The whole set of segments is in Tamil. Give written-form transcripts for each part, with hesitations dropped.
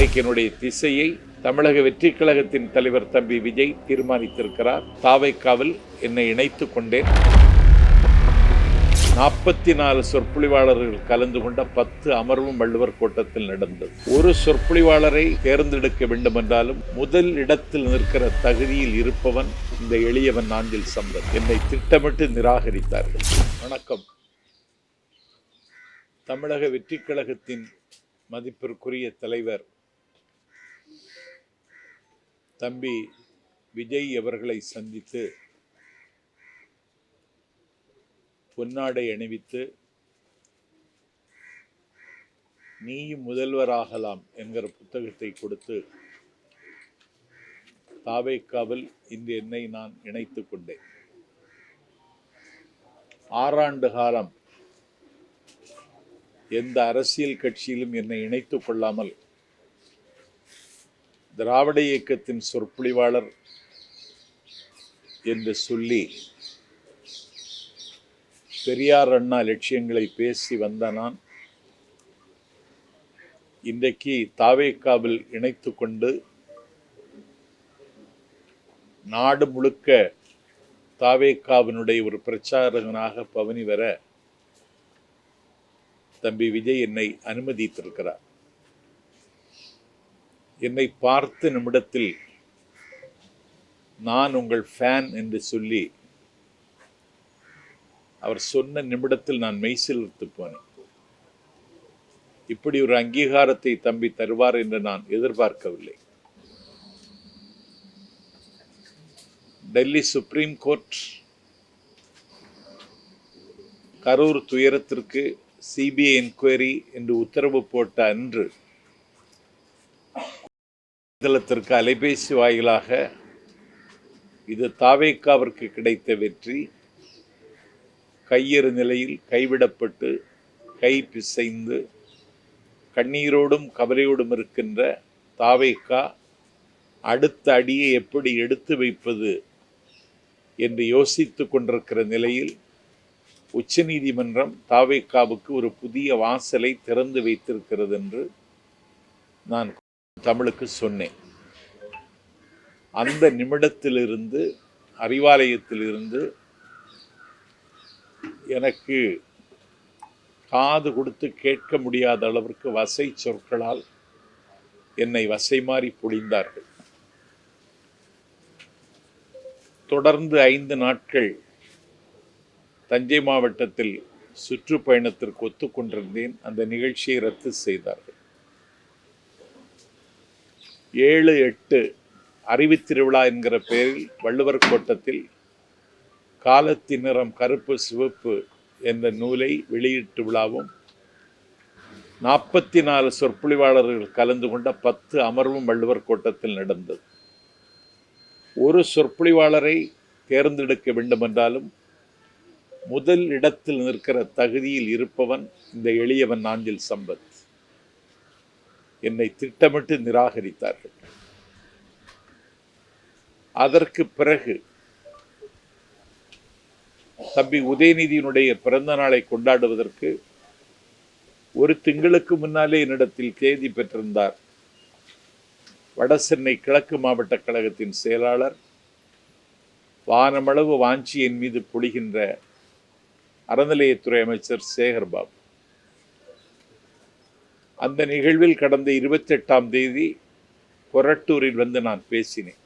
இன்றைக்கு என்னுடைய திசையை தமிழக வெற்றிக் கழகத்தின் தலைவர் தம்பி விஜய் தீர்மானித்திருக்கிறார். தாவைக்காவில் என்னை இணைத்துக் கொண்டேன். 44 சொற்பொழிவாளர்கள் கலந்து கொண்ட 10 அமர்வும் வள்ளுவர் கோட்டத்தில் நடந்தது. ஒரு சொற்பொழிவாளரை தேர்ந்தெடுக்க வேண்டுமென்றாலும் முதல் இடத்தில் நிற்கிற தகுதியில் இருப்பவன் இந்த எளியவன் நாஞ்சில் சம்பத். என்னை திட்டமிட்டு நிராகரித்தார்கள். வணக்கம். தமிழக வெற்றிக் கழகத்தின் மதிப்பிற்குரிய தலைவர் தம்பி விஜய் அவர்களை சந்தித்து பொன்னாடை அணிவித்து நீயும் முதல்வராகலாம் என்கிற புத்தகத்தை கொடுத்து தாவேக்காவில் இன்று என்னை நான் இணைத்துக் கொண்டேன். 6 ஆண்டு காலம் எந்த அரசியல் கட்சியிலும் என்னை இணைத்துக் கொள்ளாமல் திராவிட இயக்கத்தின் சொற்பொழிவாளர் என்று சொல்லி பெரியார் அண்ணா லட்சியங்களை பேசி வந்த நான் இன்றைக்கு தாவேக்காவில் இணைத்து கொண்டு நாடு முழுக்க தாவேக்காவினுடைய ஒரு பிரச்சாரகனாக பவனி வர தம்பி விஜய் என்னை அனுமதித்திருக்கிறார். என்னை பார்த்த நிமிடத்தில் நான் உங்கள் ஃபேன் என்று சொல்லி அவர் சொன்ன நிமிடத்தில் நான் மெய்சிலிர்த்து போனேன். இப்படி ஒரு அங்கீகாரத்தை தம்பி தருவார் என்று நான் எதிர்பார்க்கவில்லை. டெல்லி சுப்ரீம் கோர்ட் கரூர் துயரத்திற்கு சிபிஐ என்கொயரி என்று உத்தரவு போட்ட அன்று தளத்திற்கு அலைபேசி வாயிலாக இது தாவேக்காவிற்கு கிடைத்த வெற்றி, கையறு நிலையில் கைவிடப்பட்டு கை பிசைந்து கண்ணீரோடும் கவலையோடும் இருக்கின்ற தாவேக்கா அடுத்த அடியை எப்படி எடுத்து வைப்பது என்று யோசித்து கொண்டிருக்கிற நிலையில் உச்சநீதிமன்றம் தாவேக்காவுக்கு ஒரு புதிய வாசலை திறந்து வைத்திருக்கிறது என்று நான் தமிழுக்கு சொன்னேன். அந்த நிமிடத்திலிருந்து அறிவாலயத்திலிருந்து எனக்கு காது கொடுத்து கேட்க முடியாத அளவிற்கு வசை சொற்களால் என்னை வசை மாறி பொழிந்தார்கள். தொடர்ந்து 5 நாட்கள் தஞ்சை மாவட்டத்தில் சுற்றுப்பயணத்திற்கு ஒத்துக்கொண்டிருந்தேன். அந்த நிகழ்ச்சியை ரத்து செய்தார்கள். 7-8 அறிவுத்திருவிழா என்கிற பெயரில் வள்ளுவர் கோட்டத்தில் காலத்தின் நிறம் கருப்பு சிவப்பு என்ற நூலை வெளியீட்டு விழாவும் 44 சொற்பொழிவாளர்கள் கலந்து கொண்ட 10 அமர்வும் வள்ளுவர் கோட்டத்தில் நடந்தது. ஒரு சொற்பொழிவாளரை தேர்ந்தெடுக்க வேண்டுமென்றாலும் முதல் இடத்தில் நிற்கிற தகுதியில் இருப்பவன் இந்த எளியவன் நாஞ்சில் சம்பத். என்னை திட்டமிட்டு நிராகரித்தார்கள். அதற்கு பிறகு தம்பி உதயநிதியினுடைய பிறந்த நாளை கொண்டாடுவதற்கு ஒரு திங்களுக்கு முன்னாலே என்னிடத்தில் தேதி பெற்றிருந்தார் வடசென்னை கிழக்கு மாவட்ட கழகத்தின் செயலாளர், வானமளவு வாஞ்சி என் மீது பொழிகின்ற அறநிலையத்துறை அமைச்சர் சேகர்பாபு. அந்த நிகழ்வில் கடந்த 28ஆம் தேதி கொரட்டூரில் வந்து நான் பேசினேன்.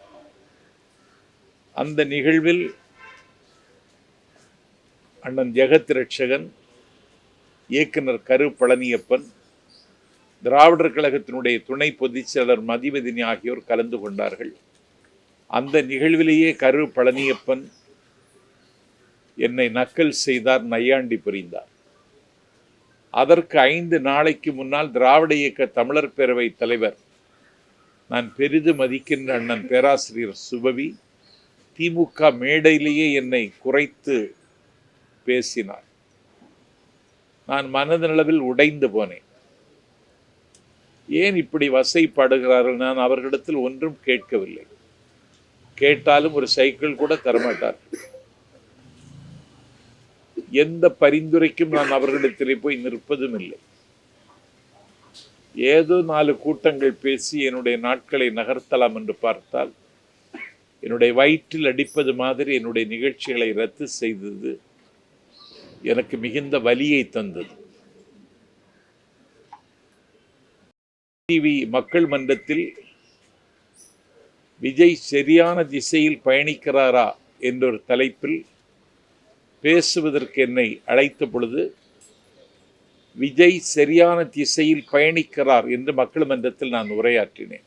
அந்த நிகழ்வில் அண்ணன் ஜெகத் ரட்சகன், இயக்குனர் கரு பழனியப்பன், திராவிடர் கழகத்தினுடைய துணை பொதுச் செயலர் மதிவதினி ஆகியோர் கலந்து கொண்டார்கள். அந்த நிகழ்விலேயே கரு பழனியப்பன் என்னை நக்கல் செய்தார், நையாண்டி புரிந்தார். அதற்கு 5 நாளைக்கு முன்னால் திராவிட இயக்க தமிழர் பேரவை தலைவர், நான் பெரிதும் மதிக்கின்ற அண்ணன் பேராசிரியர் சுபவி, திமுக மேடையிலேயே என்னை குறைத்து பேசினார். நான் மனதளவில் உடைந்து போனேன். ஏன் இப்படி வசைப்படுகிறார்கள்? நான் அவர்களிடத்தில் ஒன்றும் கேட்கவில்லை. கேட்டாலும் ஒரு சைக்கிள் கூட தரமாட்டார். எந்த பரிந்துரைக்கும் நான் அவர்களிடத்திலே போய் நிற்பதும் இல்லை. ஏதோ 4 கூட்டங்கள் பேசி என்னுடைய நாட்களை நகர்த்தலாம் என்று பார்த்தால் என்னுடைய வயிற்றில் அடிப்பது மாதிரி என்னுடைய நிகழ்ச்சிகளை ரத்து செய்தது எனக்கு மிகுந்த வலியை தந்தது. டிவி மக்கள் மன்றத்தில் விஜய் சரியான திசையில் பயணிக்கிறாரா என்றொரு தலைப்பில் பேசுவதற்கு என்னை அழைத்த பொழுது விஜய் சரியான திசையில் பயணிக்கிறார் என்று மக்கள் மன்றத்தில் நான் உரையாற்றினேன்.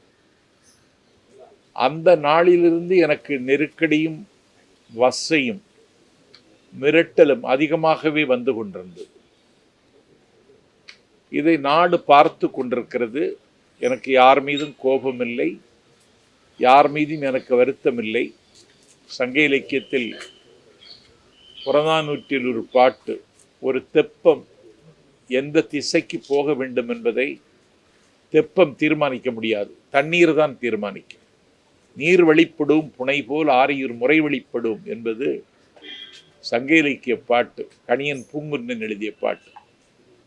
அந்த நாளிலிருந்து எனக்கு நெருக்கடியும் வசையும் மிரட்டலும் அதிகமாகவே வந்து கொண்டிருந்தது. இதை நாடு பார்த்து கொண்டிருக்கிறது. எனக்கு யார் மீதும் கோபம் இல்லை, யார் மீதும் எனக்கு வருத்தம் இல்லை. சங்க இலக்கியத்தில் புறநானூற்றில் ஒரு பாட்டு, ஒரு தெப்பம் எந்த திசைக்கு போக வேண்டும் என்பதை தெப்பம் தீர்மானிக்க முடியாது, தண்ணீர் தான் தீர்மானிக்கும். நீர் வழிப்படும் புனை போல் ஆரியூர் முறை வழிப்படும் என்பது சங்க இலக்கிய பாட்டு, கணியன் பூங்குன்றன் எழுதிய பாட்டு.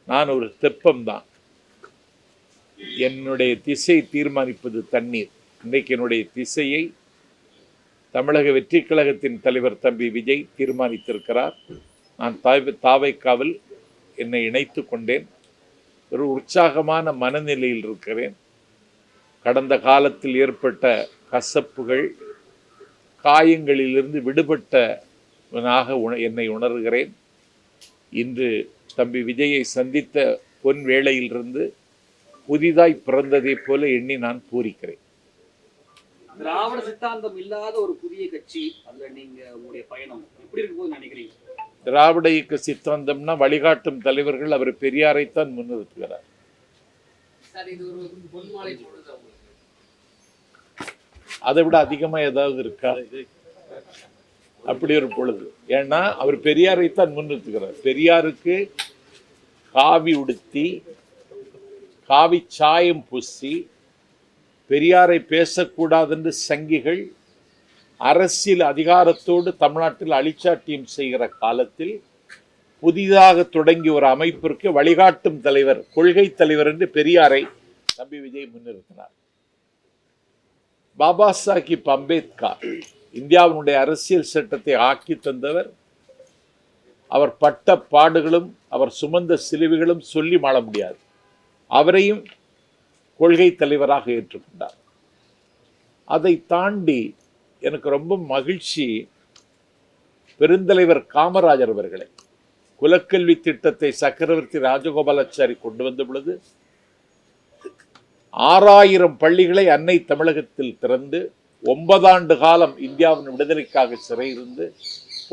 நான் ஒரு தெப்பம்தான். என்னுடைய திசை தீர்மானிப்பது தண்ணீர். இன்றைக்கு என்னுடைய திசையை தமிழக வெற்றி கழகத்தின் தலைவர் தம்பி விஜய் தீர்மானித்திருக்கிறார். நான் தாவைக்காவில் என்னை இணைத்து கொண்டேன். ஒரு உற்சாகமான மனநிலையில் இருக்கிறேன். கடந்த காலத்தில் ஏற்பட்ட கசப்புகள், காயங்களிலிருந்து விடுபட்டவனாக என்னை உணர்கிறேன். இன்று தம்பி விஜயை சந்தித்த பொன் வேளையிலிருந்து புதிதாய் பிறந்ததை போல எண்ணி நான் பூரிக்கிறேன். திராவிட சித்தாந்தம் இல்லாத ஒரு புதிய கட்சி, அதுல நீங்க உங்களுடைய பயணம் எப்படி இருக்கும்போது நினைக்கிறீங்க? திராவிட இயக்க சித்தாந்தம்னா வழிகாட்டும் தலைவர்கள் அவர் பெரியாரைத்தான் முன்னிறுத்துகிறார். அதை விட அதிகமா ஏதாவது இருக்கா? அப்படி ஒரு பொழுது. ஏன்னா அவர் பெரியாரைத்தான் முன்னிறுத்துகிறார். பெரியாருக்கு காவி உடுத்தி, காவி சாயம் பூசி, பெரியாரை பேசக்கூடாது என்று சங்கிகள் அரசியல் அதிகாரத்தோடு தமிழ்நாட்டில் அழிச்சாட்டியம் செய்கிற காலத்தில் புதிதாக தொடங்கிய ஒரு அமைப்பிற்கு வழிகாட்டும் தலைவர், கொள்கை தலைவர் என்று பெரியாரை தம்பி விஜய் முன்னிறுத்தினார். பாபா சாஹிப் அம்பேத்கர் இந்தியாவினுடைய அரசியல் சட்டத்தை ஆக்கி தந்தவர். அவர் பட்ட பாடுகளும் அவர் சுமந்த சிலுவைகளும் சொல்லி மாள முடியாது. அவரையும் கொள்கை தலைவராக ஏற்றுக்கொண்டார். அதை தாண்டி எனக்கு ரொம்ப மகிழ்ச்சி, பெருந்தலைவர் காமராஜர் அவர்களை குலக்கல்வி திட்டத்தை சக்கரவர்த்தி ராஜகோபாலாச்சாரி கொண்டு வந்த பொழுது 6000 பள்ளிகளை அன்னை தமிழகத்தில் திறந்து 9 ஆண்டு காலம் இந்தியாவின் விடுதலைக்காக சிறையிருந்து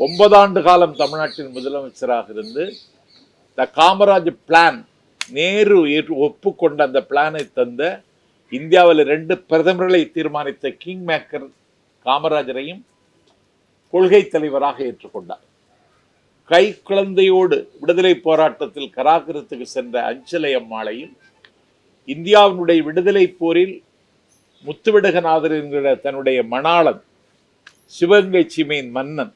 9 ஆண்டு காலம் தமிழ்நாட்டின் முதலமைச்சராக இருந்து த காமராஜ் பிளான், நேரு ஒப்புக்கொண்ட அந்த பிளானை தந்த, இந்தியாவில் 2 பிரதமர்களை தீர்மானித்த கிங் மேக்கர் காமராஜரையும் கொள்கை தலைவராக ஏற்றுக்கொண்டார். கை குழந்தையோடு விடுதலை போராட்டத்தில் கராகரத்துக்கு சென்ற அஞ்சலை அம்மாளையும், இந்தியாவினுடைய விடுதலை போரில் முத்துவிடகநாதர் என்கிற தன்னுடைய மணாளன், சிவகங்கை சீமையின் மன்னன்,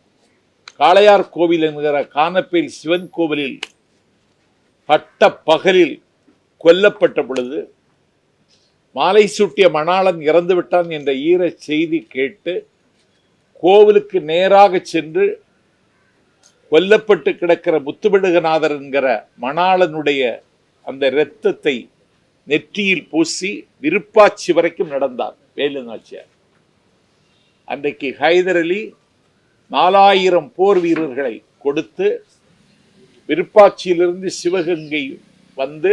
காளையார் கோவில் என்கிற கானப்பேல் சிவன் கோவிலில் பட்ட பகலில் கொல்லப்பட்ட பொழுது மாலை சூட்டிய மணாளன் இறந்து விட்டான் என்ற ஈர செய்தி கேட்டு கோவிலுக்கு நேராக சென்று கொல்லப்பட்டு கிடக்கிற முத்துவிடகநாதர் என்கிற மணாளனுடைய அந்த இரத்தத்தை நெற்றியில் பூசி விருப்பாச்சி வரைக்கும் நடந்தார் வேலு நாச்சியார். அன்றைக்கு ஹைதர் அலி 4000 போர் வீரர்களை கொடுத்து விருப்பாட்சியிலிருந்து சிவகங்கை வந்து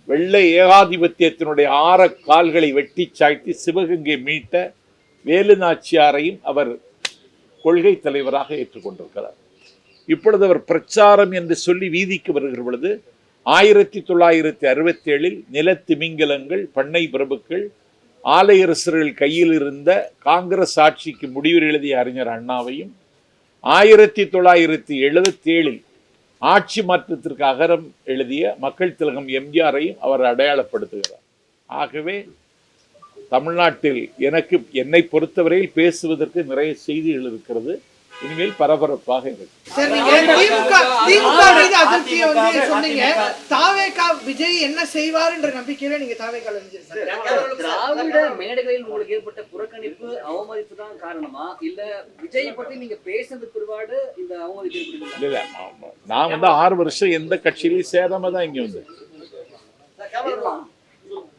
வெள்ளை ஏகாதிபத்தியத்தினுடைய 6 கால்களை வெட்டி சாய்த்து சிவகங்கை மீட்ட வேலு நாச்சியாரையும் அவர் கொள்கை தலைவராக ஏற்றுக்கொண்டிருக்கிறார். இப்பொழுது அவர் பிரச்சாரம் என்று சொல்லி வீதிக்கு வருகிற பொழுது 1967 நிலத்திமிங்கலங்கள், பண்ணை பிரபுக்கள், ஆலையரசர்கள் கையில் இருந்த காங்கிரஸ் ஆட்சிக்கு முடிவு எழுதிய அறிஞர் அண்ணாவையும் 1977 ஆட்சி மாற்றத்திற்கு அகரம் எழுதிய மக்கள் திலகம் எம்ஜிஆரையும் அவர் அடையாளப்படுத்துகிறார். ஆகவே தமிழ்நாட்டில் என்னை பொறுத்தவரையில் பேசுவதற்கு நிறைய செய்திகள் இருக்கிறது. இனிமேல் பரபரப்பாக இருக்கு. சார், நீங்க திமுக மீது அதிருப்தியை வந்து சொன்னீங்க. தாவேகா விஜய் என்ன செய்வார்ன்ற நம்பிக்கையில நீங்க தாவேகால இருந்தீங்க. திராவிட மேடைகளில் உங்களுக்கு ஏற்பட்ட புறக்கணிப்பு, அவமதிப்பு தான் காரணமா, இல்ல விஜயை பத்தி நீங்க பேசுறது பிற்பாடு இந்த அவமதிப்பு ஏற்படுது? இல்ல நான் வந்து 6 வருஷம் எந்த கட்சியிலையும் சேராம தான் இங்க வந்தேன்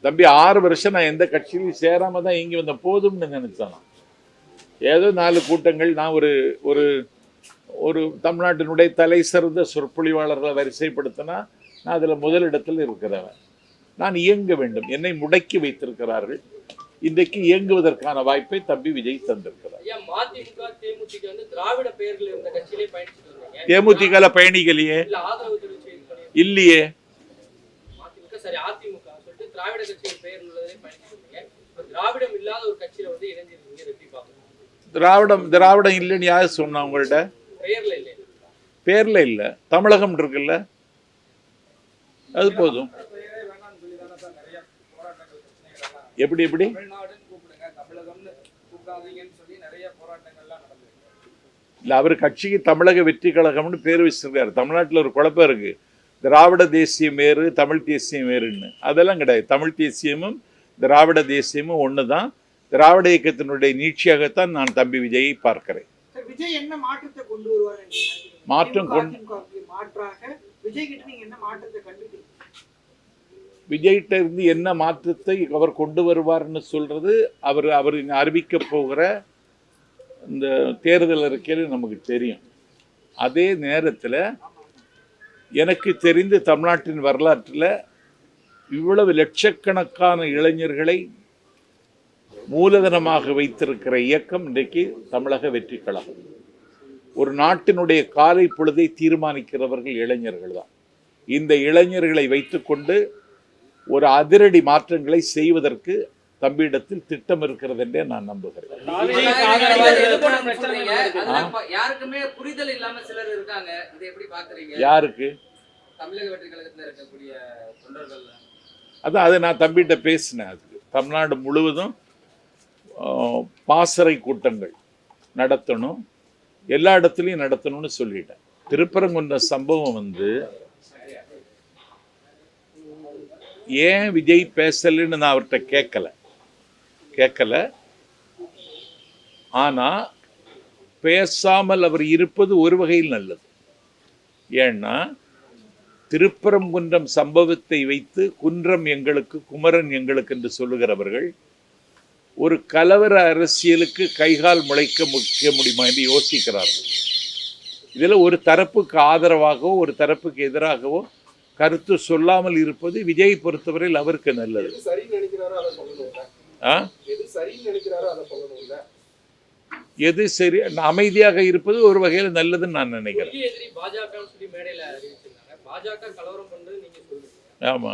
தம்பி. 6 வருஷம் நான் எந்த கட்சியிலையும் சேராம தான் இங்க வந்தேன். போதும்னு நினைச்சேன். ஏதோ 4 கூட்டங்கள், நான் ஒரு ஒரு தமிழ்நாட்டினுடைய தலை சிறந்த சொற்பொழிவாளர்களை வரிசைப்படுத்தினா நான் அதில் முதலிடத்தில் இருக்கிறவன். நான் இயங்க வேண்டும். என்னை முடக்கி வைத்திருக்கிறார்கள். இன்றைக்கு இயங்குவதற்கான வாய்ப்பை தம்பி விஜய் தந்திருக்கிறார். தேமுதிக பயணிகளையே இல்லையே. திராவிடம் இல்லைன்னு யாரு சொன்னா உங்கள்ட்ட? பேர்ல இல்ல, தமிழகம் இருக்குல்ல, அது போதும். எப்படி இல்ல, அவர் கட்சிக்கு தமிழக வெற்றி கழகம்னு பேர் வச்சிருக்காரு. தமிழ்நாட்டில் ஒரு குழப்பம் இருக்கு, திராவிட தேசியம் வேறு தமிழ் தேசியம் வேறுன்னு. அதெல்லாம் கிடையாது. தமிழ் தேசியமும் திராவிட தேசியமும் ஒண்ணுதான். திராவிட இயக்கத்தினுடைய நீட்சியாகத்தான் நான் தம்பி விஜயை பார்க்கிறேன். விஜய் என்ன மாற்றத்தை கொண்டு வருவார்? விஜய்கிட்ட இருந்து என்ன மாற்றத்தை அவர் கொண்டு வருவார்னு சொல்றது அவர் அறிவிக்க போகிற இந்த தேர்தல் அறிக்கையில் நமக்கு தெரியும். அதே நேரத்தில் எனக்கு தெரிந்து தமிழ்நாட்டின் வரலாற்றில் இவ்வளவு லட்சக்கணக்கான இளைஞர்களை மூலதனமாக வைத்திருக்கிற இயக்கம் இன்றைக்கு தமிழக வெற்றி கழகம். ஒரு நாட்டினுடைய காலை பொழுதை தீர்மானிக்கிறவர்கள் இளைஞர்கள் தான். இந்த இளைஞர்களை வைத்துக்கொண்டு ஒரு அதிரடி மாற்றங்களை செய்வதற்கு தம்பியிடத்தில் திட்டம் இருக்கிறது என்றே நான் நம்புகிறேன். யாருக்குமே புரிதல் இல்லாம சிலர் இருக்காங்க. இதை எப்படி பாக்குறீங்க? யாருக்கு? தமிழக வெற்றி கழகத்தில் இருக்கக்கூடிய தொண்டர்கள். அதான் அதை நான் தம்பிகிட்ட பேசினேன். அதுக்கு தமிழ்நாடு முழுவதும் பாசறை கூட்டங்கள் நடத்தணும், எல்லா இடத்துலையும் நடத்தணும்னு சொல்லிட்டேன். திருப்பரங்குன்ற சம்பவம் வந்து ஏன் விஜய் பேசலன்னு நான் அவர்கிட்ட கேட்கல. ஆனால் பேசாமல் அவர் இருப்பது ஒரு வகையில் நல்லது. ஏன்னா திருப்பரங்குன்றம் சம்பவத்தை வைத்து குன்றம் எங்களுக்கு குமரன் எங்களுக்கு என்று சொல்லுகிறவர்கள் ஒரு கலவர அரசியலுக்கு கைகால் முளைக்க முடியுமா என்று யோசிக்கிறார்கள். இதில் ஒரு தரப்புக்கு ஆதரவாகவோ ஒரு தரப்புக்கு எதிராகவோ கருத்து சொல்லாமல் இருப்பது விஜய் பொறுத்தவரையில் அவருக்கு நல்லது. எது சரி, அமைதியாக இருப்பது ஒரு வகையில் நல்லதுன்னு நான் நினைக்கிறேன். ஆமா,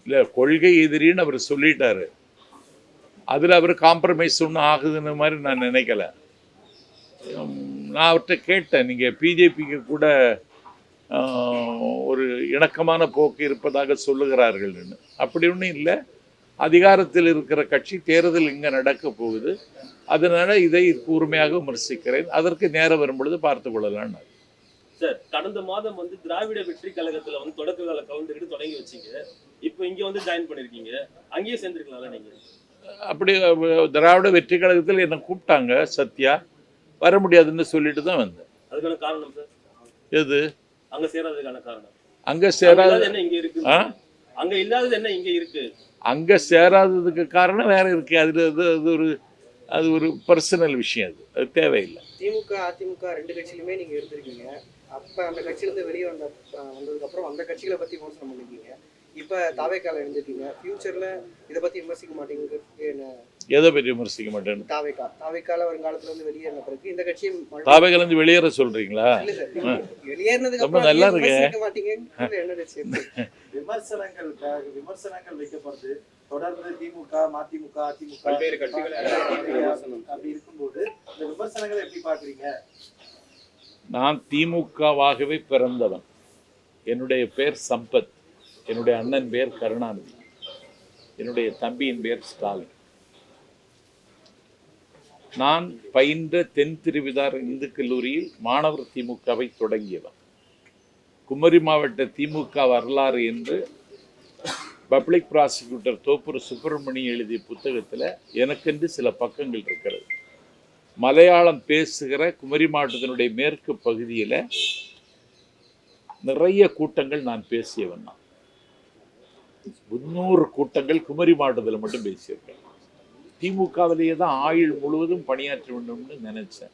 இல்ல கொள்கை எதிரின்னு அவர் சொல்லிட்டாரு. அதுல அவர் காம்ப்ரமைஸ் ஒன்றும் ஆகுதுன்னு மாதிரி நான் நினைக்கல. நான் அவர்கிட்ட கேட்டேன், நீங்கள் பிஜேபிக்கு கூட ஒரு இணக்கமான போக்கு இருப்பதாக சொல்லுகிறார்கள்னு. அப்படி ஒன்றும் இல்லை. அதிகாரத்தில் இருக்கிற கட்சி தேர்தல் இங்கே நடக்க போகுது, அதனால இதை கூர்மையாக விமர்சிக்கிறேன். அதற்கு நேரம் வரும்பொழுது பார்த்து கொள்ளலாம். சார், கடந்த மாதம் வந்து திராவிட வெற்றி கழகத்தில் வந்து தொடக்க கால கவுண்டர்கிட்ட தொடங்கி வச்சிங்க. இப்போ இங்கே வந்து ஜாயின் பண்ணியிருக்கீங்க. அங்கேயே சேர்ந்துருக்கலாம்ல நீங்கள்? அப்படி திராவிட வெற்றி கழகத்தில் என்னை கூப்பிட்டாங்க, சத்யா வர முடியாதுன்னு சொல்லிட்டு தான் வந்தேன். அதுக்கான காரணம் சார் எது? அங்க சேராததுக்கான காரணம்? அங்க சேராதது என்ன இங்க இருக்கு? அங்க இல்லாதது என்ன இங்க இருக்கு? அங்க சேராததுக்கு காரணம் வேற இருக்கு. அது ஒரு பர்சனல் விஷயம். அது தேவையில்லை. திமுக அதிமுக 2 கட்சியிலுமே நீங்க இருந்திருக்கீங்க. அப்ப அந்த கட்சியிலிருந்து வெளியே வந்ததுக்கு அப்புறம் அந்த கட்சிகளை பத்தி விமர்சனம் பண்ணிருக்கீங்க. இப்ப தாவேக்கால இருந்திருக்கீங்க. ஃபியூச்சர்ல இதை பத்தி விமர்சிக்க மாட்டீங்க? எதை பற்றி விமர்சிக்க மாட்டேன்? தாவேக்கால வருங்காலத்துல வந்து வெளியேறின பிறகு இந்த கட்சியை தாவேக்கால இருந்து வெளியேற சொல்றீங்களா? வெளியேறினதுக்கு ரொம்ப நல்லா இருக்கு. விமர்சனங்கள் வைக்கப்படுது தொடர்ந்து. திமுக மதிமுக அதிமுக அப்படி இருக்கும்போது இந்த விமர்சனங்களை எப்படி பாக்குறீங்க? நான் திமுகவாகவே பிறந்தவன். என்னுடைய பேர் சம்பத், என்னுடைய அண்ணன் பேர் கருணாநிதி, என்னுடைய தம்பியின் பேர் ஸ்டாலின். நான் பயின்ற தென் திருவிதார் இந்து கல்லூரியில் மாணவர் திமுகவை தொடங்கியவன். குமரி மாவட்ட திமுக வரலாறு என்று பப்ளிக் ப்ராசிக்யூட்டர் தோப்பூர் சுப்பிரமணியம் எழுதிய புத்தகத்தில் எனக்கென்று சில பக்கங்கள் இருக்கிறது. மலையாளம் பேசுகிற குமரி மாவட்டத்தினுடைய மேற்கு பகுதியில் நிறைய கூட்டங்கள் நான் பேசியவன். நான் 300 கூட்டங்கள் குமரி மாவட்டத்தில் மட்டும் பேசியிருக்கேன். திமுகவிலேயே தான் ஆயுள் முழுவதும் பணியாற்ற வேண்டும்னு நினைச்சேன்.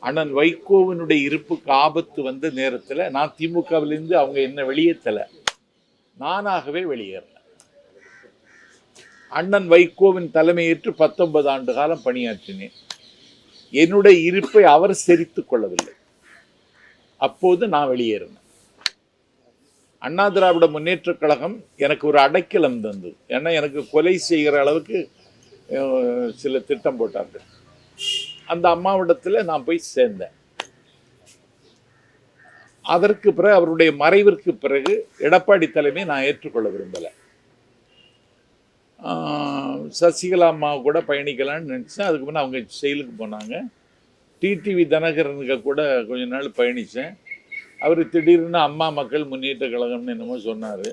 அண்ணன் வைகோவினுடைய இருப்புக்கு ஆபத்து வந்த நேரத்தில் நான் திமுகவிலிருந்து அவங்க என்ன வெளியேற்றலை, நானாகவே வெளியேறினேன். அண்ணன் வைகோவின் தலைமையேற்று 19 ஆண்டு காலம் பணியாற்றினேன். என்னுடைய இருப்பை அவர் செறித்துக் கொள்ளவில்லை. அப்போது நான் வெளியேறினேன். அண்ணா திராவிட முன்னேற்றக் கழகம் எனக்கு ஒரு அடைக்கலம் தந்தது. ஏன்னா எனக்கு கொலை செய்கிற அளவுக்கு சில திட்டம் போட்டார்கள். அந்த அம்மாவிடத்தில் நான் போய் சேர்ந்தேன். அதற்கு பிறகு அவருடைய மறைவிற்கு பிறகு எடப்பாடி தலைமை நான் ஏற்றுக்கொள்ள விரும்பலை. சசிகலா அம்மா கூட பயணிக்கலான்னு நினச்சேன். அதுக்கு முன்னே அவங்க செயலுக்கு போனாங்க. டிடிவி தினகரனுக்கு கூட கொஞ்ச நாள் பயணித்தேன். அவர் திடீர்னு அம்மா மக்கள் முன்னேற்ற கழகம்னு என்னமோ சொன்னார்.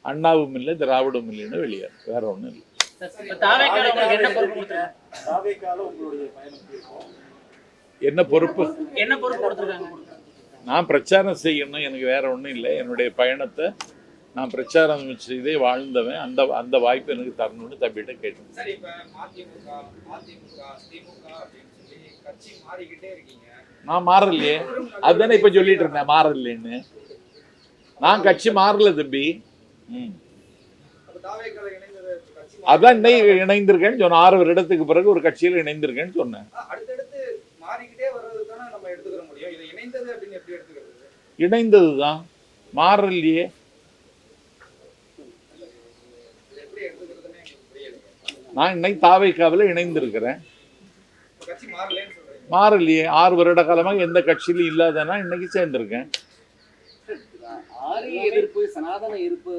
அண்ணாவும் இல்லை திராவிடமும் இல்லைன்னு வெளியார், வேற ஒன்றும் இல்லை. என்ன பொறுப்பு? நான் பிரச்சாரம் செய்யணும், எனக்கு வேற ஒன்றும் இல்லை. என்னுடைய பயணத்தை நான் பிரச்சாரம் செய்தே வாழ்ந்தவன். அந்த வாய்ப்பு எனக்கு தரணும்னு தம்பிகிட்ட கேட்டேன். நான் மாறலையே, அதுதானே இப்ப சொல்லிட்டு இருந்தேன் மாறலைன்னு. நான் கட்சி மாறல தம்பி. அதான் இணைந்திருக்கேன்னு சொன்ன. 6 வருடத்துக்கு பிறகு ஒரு கட்சியில் இணைந்திருக்கேன்னு சொன்னேன். இணைந்ததுதான், மாறலையே. நான் இன்னைக்கு தாவேக்காவில் இணைந்திருக்கிறேன். மாறலையே. 6 வருட காலமாக எந்த கட்சியிலும் இல்லாதனா இன்னைக்கு சேர்ந்திருக்கேன். ஆரிய எதிர்ப்பு, சனாதன எதிர்ப்பு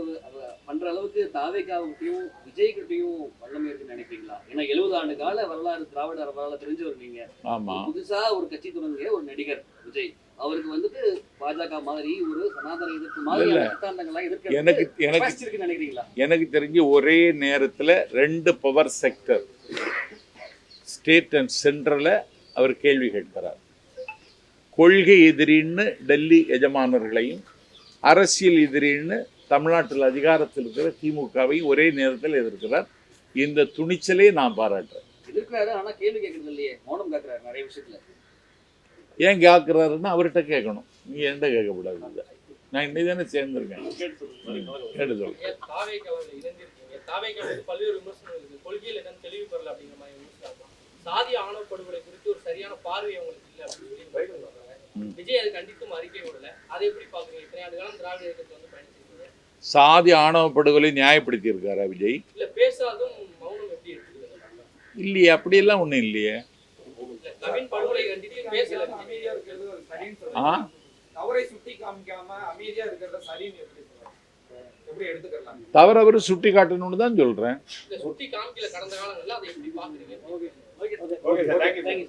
பண்ற அளவுக்கு தாவேக்காவுக்கும் விஜய்கிட்டையும் வல்லமை இருக்குன்னு நினைக்கிறீங்களா? ஏன்னா 70 ஆண்டு கால வரலாறு, திராவிட வரலாறு தெரிஞ்சவர் நீங்க. ஆமா, புதுசா ஒரு கட்சி தொடங்கிய ஒரு நடிகர் விஜய், அவருக்கு வந்துட்டு பாஜக மாதிரி ஒரு சனாதன எதிர்ப்பு மாதிரியான சித்தாந்தங்கள்லாம் எதிர்க்க நினைக்கிறீங்களா? எனக்கு தெரிஞ்சு ஒரே நேரத்தில் 2 பவர் செக்டர், ஸ்டேட் அண்ட் சென்ட்ரல அவர் கேள்வி கேட்கிறார். கொள்கை எதிரின்னு டெல்லி எஜமானர்களையும், அரசியல் எதிரின்னு தமிழ்நாட்டில் அதிகாரத்தில் இருக்கிற திமுகவை ஒரே நேரத்தில் எதிர்க்கிறார். இந்த துணிச்சலே நான் பாராட்டுறேன். எதிர்க்கிறாரு, ஆனா கேள்வி கேட்கறது இல்லையே, மௌனம் காக்குறாரு நிறைய விஷயத்துல. ஏன் கேட்கிறாருன்னு அவர்கிட்ட கேட்கணும், நீ என்கிட்ட கேட்கக்கூடாது. நான் இன்னைக்கு தானே சேர்ந்திருக்கேன். கேட்டு சொல்லுங்க. பல்வேறு விமர்சனங்கள் இருக்கு. கொள்கையில் என்னன்னு தெளிவு பெறல அப்படிங்கிற மாதிரி விமர்சனம். சாதிய ஆணவ படுகொலை குறித்து ஒரு சரியான பார்வை அவங்களுக்கு இல்லை அப்படின்னு சொல்லி விஜய் அது கண்டித்தும் அறிக்கை விடல. அதை எப்படி பாக்குறீங்க? இத்தனை ஆண்டு காலம் திராவிட இயக்கத்தை வந்து பயணிச்சிருக்கீங்க. சாதி ஆணவ படுகொலை நியாயப்படுத்தி இருக்காரா விஜய்? இல்ல, பேசாதும் மௌனம் எப்படி எடுத்துக்கிறது? இல்லையே, அப்படியெல்லாம் ஒண்ணும் இல்லையே. கவின் படுகொலை கண்டித்து பேசல. அவரை சுட்டி காமிக்காம அமைதியா இருக்கிறத சரின்னு எப்படி எடுத்துக்கலாம்? தவறு அவரு சுட்டி காட்டணும்னு தான் சொல்றேன். சுட்டி காமிக்கல கடந்த காலங்கள்ல, அதை எப்படி பாக்குறீங்க? Okay, thank you.